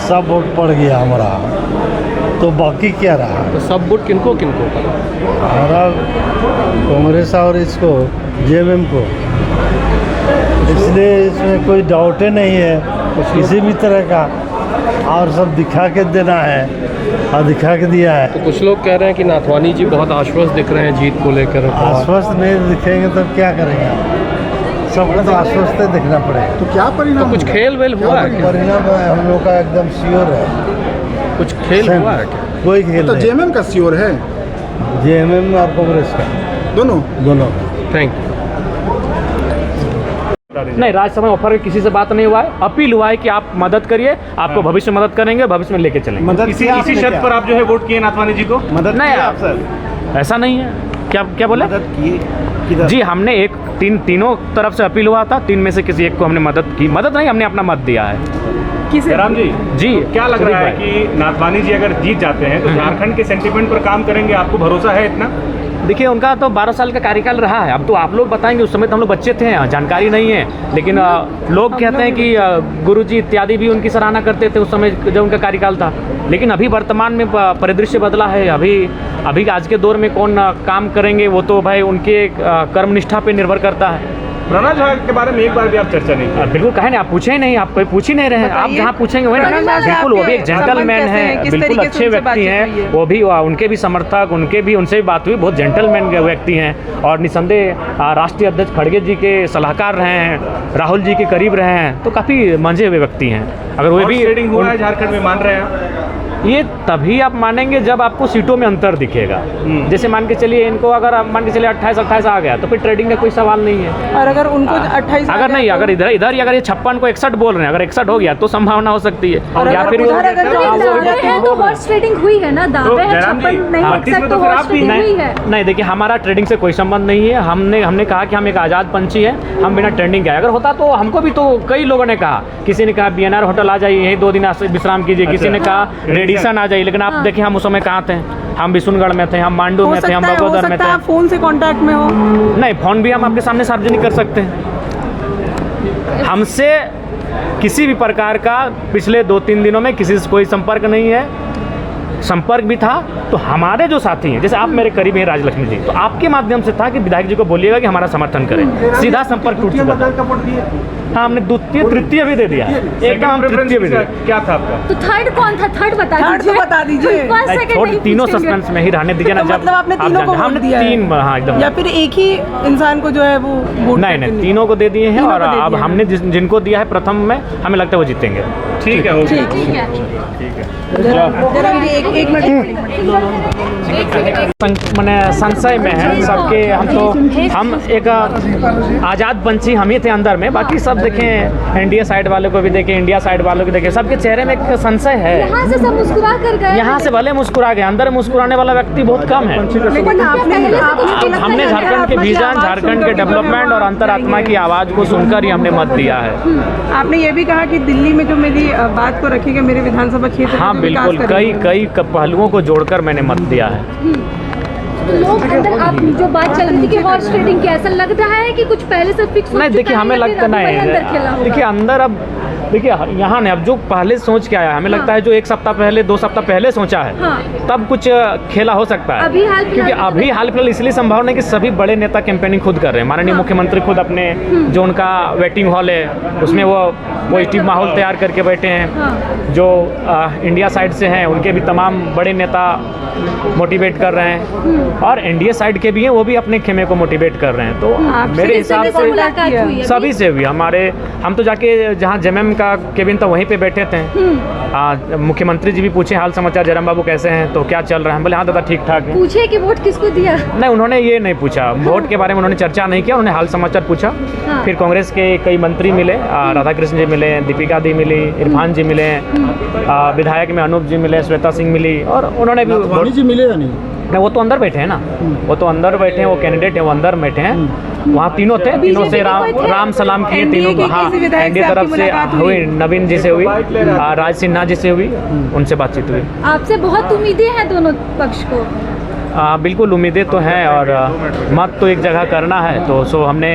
सब वोट पड़ गया हमारा, तो बाकी क्या रहा? तो सब वोट किनको किनको? हमारा कांग्रेस और इसको जेएमएम को, इसलिए इसमें कोई डाउट ही नहीं है किसी भी तरह का। और सब दिखा के देना है और दिखा के दिया है। तो कुछ लोग कह रहे हैं कि नाथवानी जी बहुत आश्वस्त दिख रहे हैं जीत को लेकर। आश्वस्त नहीं दिखेंगे तो क्या करेंगे? सबको तो आश्वस्त दिखना पड़ेगा। तो क्या परिणाम? तो कुछ खेल वेल हुआ है क्या? परिणाम हम लोग का एकदम श्योर है। कुछ खेल हुआ है क्या? कोई खेल तो नहीं। जेएमएम का श्योर है, जेएमएम और कांग्रेस का दोनों। Thank you. नहीं, राज्यसभा में ऑफर किसी से बात नहीं हुआ है। अपील हुआ है कि आप मदद करिए, आपको भविष्य में मदद करेंगे, भविष्य में लेके चलेंगे। इसी शर्त पर आप जो है वोट किए नाथवानी जी को? मदद नहीं, किया आप सर? ऐसा नहीं है। क्या बोले? मदद किए किधर? जी, हमने तीनों तरफ से अपील हुआ था, 3 में से किसी एक को हमने मदद की। मदद नहीं, हमने अपना मत दिया है। जयराम जी, जी क्या लग रहा है कि नाथवानी जी अगर जीत जाते हैं तो झारखंड के सेंटीमेंट पर काम करेंगे? आपको भरोसा है इतना? देखिए, उनका तो 12 साल का कार्यकाल रहा है। अब तो आप लोग बताएंगे, उस समय तो हम लोग बच्चे थे, जानकारी नहीं है। लेकिन लोग कहते हैं कि गुरुजी इत्यादि भी उनकी सराहना करते थे उस समय जब उनका कार्यकाल था। लेकिन अभी वर्तमान में परिदृश्य बदला है। अभी आज के दौर में कौन काम करेंगे, वो तो भाई उनके कर्मनिष्ठा पे निर्भर करता है। प्रणव झा के बारे में एक बार भी आप चर्चा नहीं की? बिल्कुल कहे नहीं, आप पूछे ही नहीं, आप कोई पूछ ही नहीं रहे हैं। आप जहाँ पूछेंगे वही ना। बिल्कुल, वो भी एक जेंटलमैन है, बिल्कुल अच्छे व्यक्ति हैं। वो भी, उनके भी समर्थक, उनसे भी बात हुई, बहुत जेंटलमैन व्यक्ति हैं। और निसंदेह राष्ट्रीय अध्यक्ष खड़गे जी के सलाहकार रहे हैं, राहुल जी के करीब रहे हैं, तो काफ़ी मंझे हुए व्यक्ति हैं। अगर वो भी ट्रेडिंग हुआ है झारखंड में, मान रहे हैं? ये तभी आप मानेंगे जब आपको सीटों में अंतर दिखेगा। जैसे मान के चलिए, इनको अगर आप मान के चलिए 28 आ गया, तो फिर ट्रेडिंग का कोई सवाल नहीं है। और अगर उनको 28 अगर नहीं, अगर इधर अगर ये 56 को 61 बोल रहे हैं, अगर 61 हो गया तो संभावना हो सकती है। या फिर तो हॉर्स ट्रेडिंग हुई है ना, दावे हैं 56 नहीं 61 तो हॉर्स ट्रेडिंग हुई है। नहीं, देखिए, हमारा ट्रेडिंग से कोई संबंध नहीं है। हमने कहा कि हम एक आज़ाद पंछी है, हम बिना ट्रेडिंग के आए। अगर होता तो हमको भी तो कई लोगों ने कहा, किसी ने कहा बीएनआर होटल आ जाइए, यहीं 2 दिन विश्राम कीजिए, किसी ने कहा रेडिसन आ जाइए। लेकिन आप देखिए, हम उस समय कहाँ थे? हम बिशुनगढ़ में थे, हम मांडू में थे, हम बगोदर में थे। फोन से कांटेक्ट में हो? नहीं, फोन भी हम आपके सामने सार्वजनिक कर सकते हैं। हमसे किसी भी प्रकार का पिछले 2-3 दिनों में किसी से कोई संपर्क नहीं है। संपर्क भी था तो हमारे जो साथी हैं, जैसे आप मेरे करीब हैं राजलक्ष्मी जी, तो आपके माध्यम से था कि विधायक जी को बोलिएगा कि हमारा समर्थन करें। सीधा संपर्क टूट चुका था। हाँ, हमने द्वितीय तृतीय भी दे दिया, एकदम हम तृतीय भी दे। क्या था आपका? तो थर्ड कौन था? थर्ड बता दीजिए। तीनों सस्पेंस में ही रहने दीजिए ना। मतलब आपने तीनों को वोट दिया है? 3, हाँ एकदम। या फिर एक ही इंसान को जो है वो वोट? नहीं, तीनों को दे दिए हैं। और अब हमने जिनको दिया है प्रथम में, हमें लगता है वो जीतेंगे। ठीक है, ठीक है। एक मिनट। मैंने संशय में है सबके। हम एक आज़ाद पंछी हम ही थे अंदर में। बाकी सब देखें, एनडीए साइड वाले को भी देखें, इंडिया साइड वालों को देखें, सबके चेहरे में एक संशय है। यहाँ से सब मुस्कुरा कर गए। यहाँ से भले मुस्कुरा गए, अंदर मुस्कुराने वाला व्यक्ति बहुत कम है। लेकिन हमने झारखंड के विजन, झारखंड के डेवलपमेंट और अंतरात्मा की आवाज़ को सुनकर ही हमने मत दिया है। आपने ये भी कहा कि दिल्ली में जो मेरी बात को रखेगा मेरे विधानसभा क्षेत्र। हाँ बिल्कुल, कई पहलुओं को जोड़कर मैंने मत दिया है। लोग अंदर आप जो बात चल रही थी कि हॉर्स ट्रेडिंग की, ऐसा लग रहा है कि कुछ पहले से फिक्स हो चुका है? नहीं, देखिए, हमें लगता नहीं। देखिए, अंदर अब देखिए यहाँ ने अब जो पहले सोच के आया, हमें लगता है जो 1 सप्ताह पहले 2 सप्ताह पहले सोचा है, तब कुछ खेला हो सकता है। क्योंकि अभी हाल फिलहाल इसलिए संभव नहीं कि सभी बड़े नेता कैंपेनिंग खुद कर रहे हैं। माननीय मुख्यमंत्री खुद अपने जो उनका वेटिंग हॉल है उसमें वो पॉजिटिव माहौल तैयार करके बैठे हैं। जो इंडिया साइड से हैं उनके भी तमाम बड़े नेता मोटिवेट कर रहे हैं, और एनडीए साइड के भी हैं, वो भी अपने खेमे को मोटिवेट कर रहे हैं। तो मेरे हिसाब से सभी से भी हम तो जाके जहाँ जेएमएम का केबिन था वहीं पे बैठे थे। मुख्यमंत्री जी भी पूछे हाल समाचार, जयराम बाबू कैसे हैं, तो क्या चल रहा है? बोले हाँ दादा ठीक ठाक है। पूछे कि वोट किसको दिया? नहीं, उन्होंने ये नहीं पूछा। वोट के बारे में उन्होंने चर्चा नहीं किया, उन्होंने हाल समाचार पूछा। फिर कांग्रेस के कई मंत्री मिले, राधाकृष्ण जी मिले, दीपिका दी मिली, इरफान जी मिले, विधायक में अनूप जी मिले, श्वेता सिंह मिली, और उन्होंने भी जी मिले या नहीं? वो तो अंदर बैठे हैं ना, वो तो अंदर बैठे हैं, वो कैंडिडेट है, वो अंदर बैठे हैं। वहाँ तीनों थे, तीनों से राम सलाम किए तीनों को। हाँ, एनडीए तरफ से हुई, नवीन जी से हुई, राज सिन्हा जी से हुई, उनसे बातचीत हुई। आपसे बहुत उम्मीदें हैं दोनों पक्ष को? बिल्कुल उम्मीदें तो हैं, और मत तो एक जगह करना है, तो सो हमने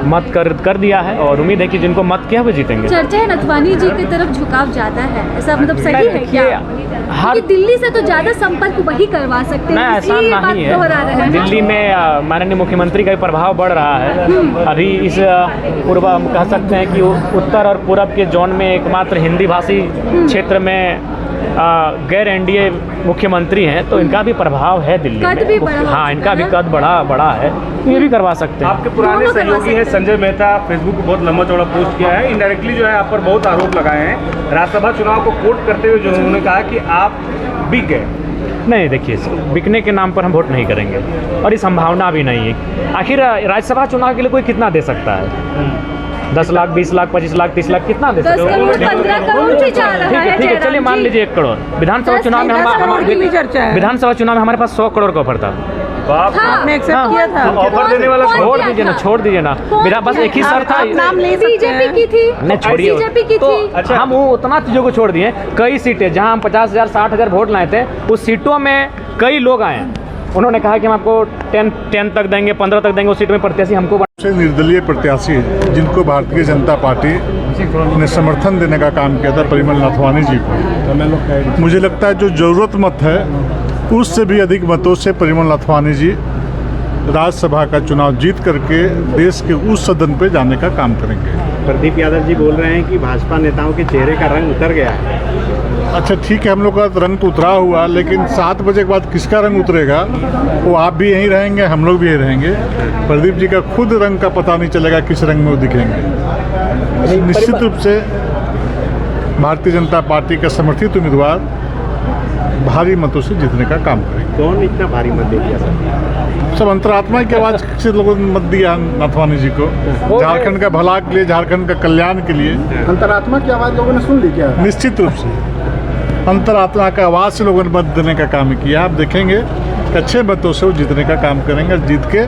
मत कर दिया है और उम्मीद है कि जिनको मत किया वो जीतेंगे। चर्चा है नथवानी जी की तरफ झुकाव ज्यादा है, ऐसा मतलब सही है क्या? हर दिल्ली से तो ज्यादा संपर्क वही करवा सकते हैं, ऐसा इसलिए ये बात नहीं दोहरा रहे है। हैं। दिल्ली में माननीय मुख्यमंत्री का भी प्रभाव बढ़ रहा है। अभी इस पूर्व कह सकते हैं कि उत्तर और पूरब के जोन में एकमात्र हिंदी भाषी क्षेत्र में गैर एनडीए मुख्यमंत्री हैं, तो इनका भी प्रभाव है दिल्ली कद भी बढ़ा में। हो हाँ, इनका भी सकता है कद बड़ा है, तो ये भी करवा सकते हैं। आपके पुराने दोनों करवा सहयोगी हैं सकते हैं। संजय मेहता, फेसबुक पर बहुत लंबा चौड़ा पोस्ट किया है, इनडायरेक्टली जो है आप पर बहुत आरोप लगाए हैं। राज्यसभा चुनाव को कोट करते हुए जो उन्होंने कहा कि आप बिक गए। नहीं, देखिए, बिकने के नाम पर हम वोट नहीं करेंगे और ये संभावना भी नहीं है। आखिर राज्यसभा चुनाव के लिए कोई कितना दे सकता है? 10 लाख, 20 लाख, 25 लाख, 30 लाख कितना दे 10 सकते करोड़ 15 करोड़ भी जा रहा है। ठीक है, चलिए मान लीजिए 1 करोड़। विधानसभा 10 चुनाव में करोड़ की भी चर्चा है। विधानसभा चुनाव में हमारे पास 100 करोड़ का ऑफर था। बाप रे। आपने एक्सेप्ट किया था? ऑफर देने वाला छोड़ दीजिए ना, छोड़ दीजिए ना। मेरा बस एक ही सर था। आप नाम ले सकते बीजेपी हैं। की थी, नहीं, छोड़िए। बीजेपी की तो थी। अच्छा। हम वो उतना चीज़ों को छोड़ दिए। कई सीटें जहां हम 50,000 60,000 वोट लाए थे, उस सीटों में कई लोग आए, उन्होंने कहा कि हम आपको 10 तक देंगे, 15 तक देंगे। उस सीट में प्रत्याशी हमको से निर्दलीय प्रत्याशी जिनको भारतीय जनता पार्टी ने समर्थन देने का काम किया था, परिमल नाथवानी जी को, मुझे लगता है जो ज़रूरत मत है उससे भी अधिक मतों से परिमल नाथवानी जी राज्यसभा का चुनाव जीत करके देश के उस सदन पे जाने का काम करेंगे। प्रदीप यादव जी बोल रहे हैं कि भाजपा नेताओं के चेहरे का रंग उतर गया है। अच्छा, ठीक है, हम लोग का रंग तो उतरा हुआ, लेकिन 7 बजे के बाद किसका रंग उतरेगा? वो आप भी यहीं रहेंगे, हम लोग भी यहीं रहेंगे। प्रदीप जी का खुद रंग का पता नहीं चलेगा किस रंग में वो दिखेंगे। निश्चित रूप से भारतीय जनता पार्टी का समर्थित उम्मीदवार भारी मतों से जीतने का काम करेंगे। कौन इतना भारी मत दे दिया सर? सब अंतरात्मा की आवाज़ से लोगों ने मत दिया नाथवानी जी को, झारखंड का भला के लिए, झारखंड का कल्याण के लिए। अंतरात्मा की आवाज़ लोगों ने सुन ली क्या? निश्चित रूप से अंतरात्मा का आवाज़ से लोगों ने मत देने का काम किया। आप देखेंगे कि अच्छे मतों से वो जीतने का काम करेंगे, जीत के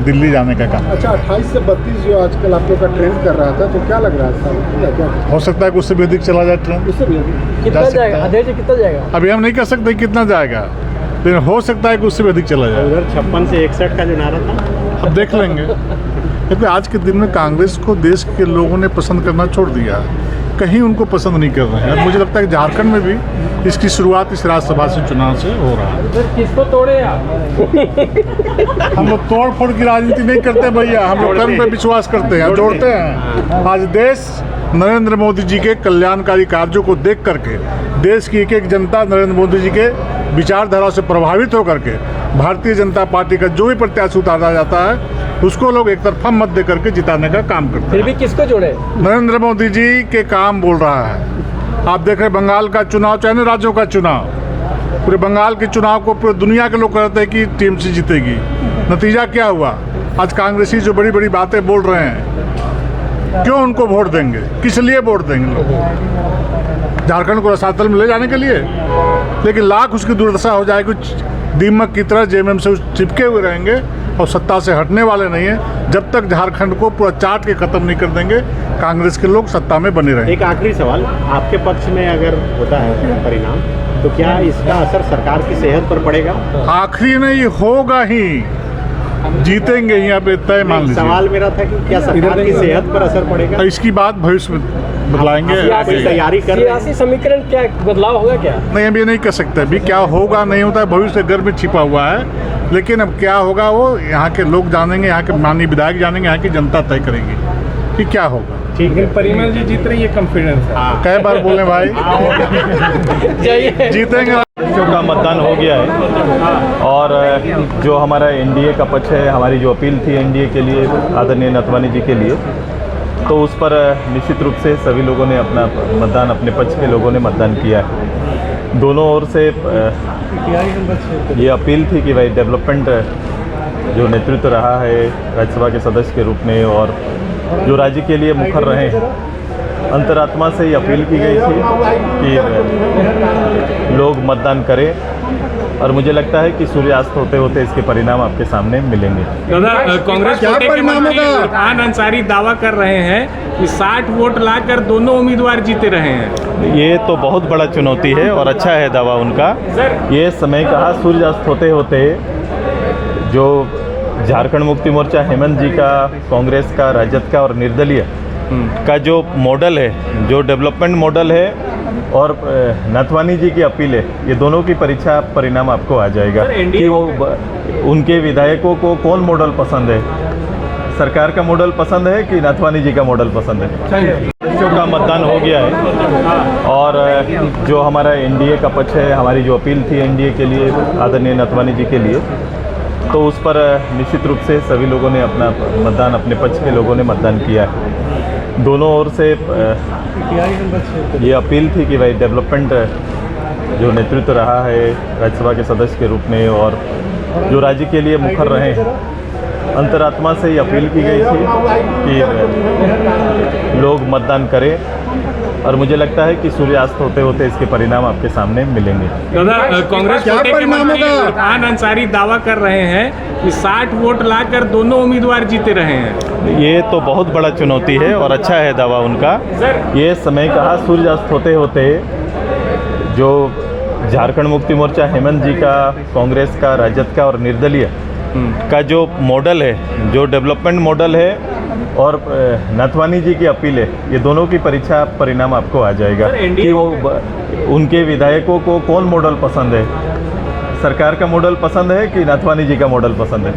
दिल्ली जाने का काम। अच्छा, 28 से 32 जो आजकल आप लोग का ट्रेंड कर रहा था, तो क्या लग रहा है साहब? क्या हो सकता है कि उससे भी अधिक चला जाए ट्रेंड। उससे भी कितना जाएगा? कितना जाएगा? अभी हम नहीं कह सकते कितना जाएगा, लेकिन हो सकता है कि उससे भी अधिक चला जाए। उधर 56 से 61 का जो नारा था, अब देख लेंगे। क्योंकि आज के दिन में कांग्रेस को देश के लोगों ने पसंद करना छोड़ दिया है, कहीं उनको पसंद नहीं कर रहे हैं। और मुझे लगता है कि झारखंड में भी इसकी शुरुआत इस राज्यसभा से चुनाव से हो रहा है। किसको तोड़े आप? हम लोग तोड़ फोड़ की राजनीति नहीं करते भैया, हम लोग कर्म पे विश्वास करते हैं, जोड़ते हैं। आज देश नरेंद्र मोदी जी के कल्याणकारी कार्यों को देख करके, देश की एक एक जनता नरेंद्र मोदी जी के विचारधारा से प्रभावित होकर के भारतीय जनता पार्टी का जो भी प्रत्याशी उतारा जाता है उसको लोग एक तरफा मत दे करके जिताने का काम करते हैं। फिर भी किसको जोड़े? नरेंद्र मोदी जी के काम बोल रहा है। आप देख रहे बंगाल का चुनाव, चाहे अन्य राज्यों का चुनाव, पूरे बंगाल के चुनाव को पूरे दुनिया के लोग कहते हैं कि टीएमसी जीतेगी। नतीजा क्या हुआ? आज कांग्रेसी जो बड़ी बड़ी बातें बोल रहे हैं, क्यों उनको वोट देंगे? किस लिए वोट देंगे लोग? झारखंड को रसातल में ले जाने के लिए? लेकिन लाख उसकी दुर्दशा हो जाएगी, दीमक की तरह जेएमएम से चिपके हुए रहेंगे और सत्ता से हटने वाले नहीं है। जब तक झारखंड को पूरा चाट के खत्म नहीं कर देंगे, कांग्रेस के लोग सत्ता में बने रहेंगे। एक आखिरी सवाल, आपके पक्ष में अगर होता है परिणाम, तो क्या इसका असर सरकार की सेहत पर पड़ेगा? आखिरी नहीं, होगा ही, जीतेंगे ही, आप तय मान लीजिए। सवाल मेरा था कि क्या सरकार की सेहत पर असर पड़ेगा? इसकी बात भविष्य में बतलाएंगे। कोई तैयारी कर रहे हैं? सियासी समीकरण क्या बदलाव होगा क्या? नहीं, अभी नहीं कह सकते अभी क्या होगा नहीं होता, भविष्य गर्भ में छिपा हुआ है। लेकिन अब क्या होगा वो यहाँ के लोग जानेंगे, यहाँ के माननीय विधायक जानेंगे, यहाँ की जनता तय करेगी कि क्या होगा। ठीक है, परिमल जी जीत रही है, कॉन्फिडेंस है। कई बार बोले भाई जीतेंगे। का मतदान हो गया है और जो हमारा एनडीए का पक्ष है, हमारी जो अपील थी एनडीए के लिए, आदरणीय नथवानी जी के लिए, तो उस पर निश्चित रूप से सभी लोगों ने अपना मतदान, अपने पक्ष के लोगों ने मतदान किया है। दोनों ओर से ये अपील थी कि भाई डेवलपमेंट जो नेतृत्व रहा है राज्यसभा के सदस्य के रूप में और जो राज्य के लिए मुखर रहे हैं, अंतरात्मा से ये अपील की गई थी कि लोग मतदान करें। और मुझे लगता है कि सूर्यास्त होते होते इसके परिणाम आपके सामने मिलेंगे। दादा, कांग्रेस कोटे के मंत्री इरफान अंसारी दावा कर रहे हैं कि 60 वोट लाकर दोनों उम्मीदवार जीते रहे हैं। ये तो बहुत बड़ा चुनौती है और अच्छा है दावा उनका। ये समय कहा सूर्यास्त होते होते जो झारखंड मुक्ति मोर्चा हेमंत जी का, कांग्रेस का, राजद का और निर्दलीय का जो मॉडल है, जो डेवलपमेंट मॉडल है और नथवानी जी की अपील है, ये दोनों की परीक्षा परिणाम आपको आ जाएगा कि वो उनके विधायकों को कौन मॉडल पसंद है, सरकार का मॉडल पसंद है कि नथवानी जी का मॉडल पसंद है। बच्चों का मतदान हो गया है और जो हमारा एनडीए का पक्ष है, हमारी जो अपील थी एनडीए के लिए, आदरणीय नथवानी जी के लिए, तो उस पर निश्चित रूप से सभी लोगों ने अपना मतदान, अपने पक्ष के लोगों ने मतदान किया है। दोनों ओर से ये अपील थी कि भाई डेवलपमेंट जो नेतृत्व रहा है राज्यसभा के सदस्य के रूप में और जो राज्य के लिए मुखर रहे हैं, अंतरात्मा से ये अपील की गई थी कि लोग मतदान करें और मुझे लगता है कि सूर्यास्त होते होते इसके परिणाम आपके सामने मिलेंगे। दादा, कांग्रेस कोटे के मंत्री इरफान अंसारी दावा कर रहे हैं कि 60 वोट लाकर दोनों उम्मीदवार जीते रहे हैं। ये तो बहुत बड़ा चुनौती है और अच्छा है दावा उनका। ये समय कहा, सूर्यास्त होते होते जो झारखंड मुक्ति मोर्चा हेमंत जी का, कांग्रेस का, राजद का और निर्दलीय का जो मॉडल है, जो डेवलपमेंट मॉडल है और नथवानी जी की अपील है, ये दोनों की परीक्षा परिणाम आपको आ जाएगा कि वो उनके विधायकों को कौन मॉडल पसंद है, सरकार का मॉडल पसंद है कि नथवानी जी का मॉडल पसंद है।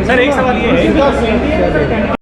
सर एक सवाल ये है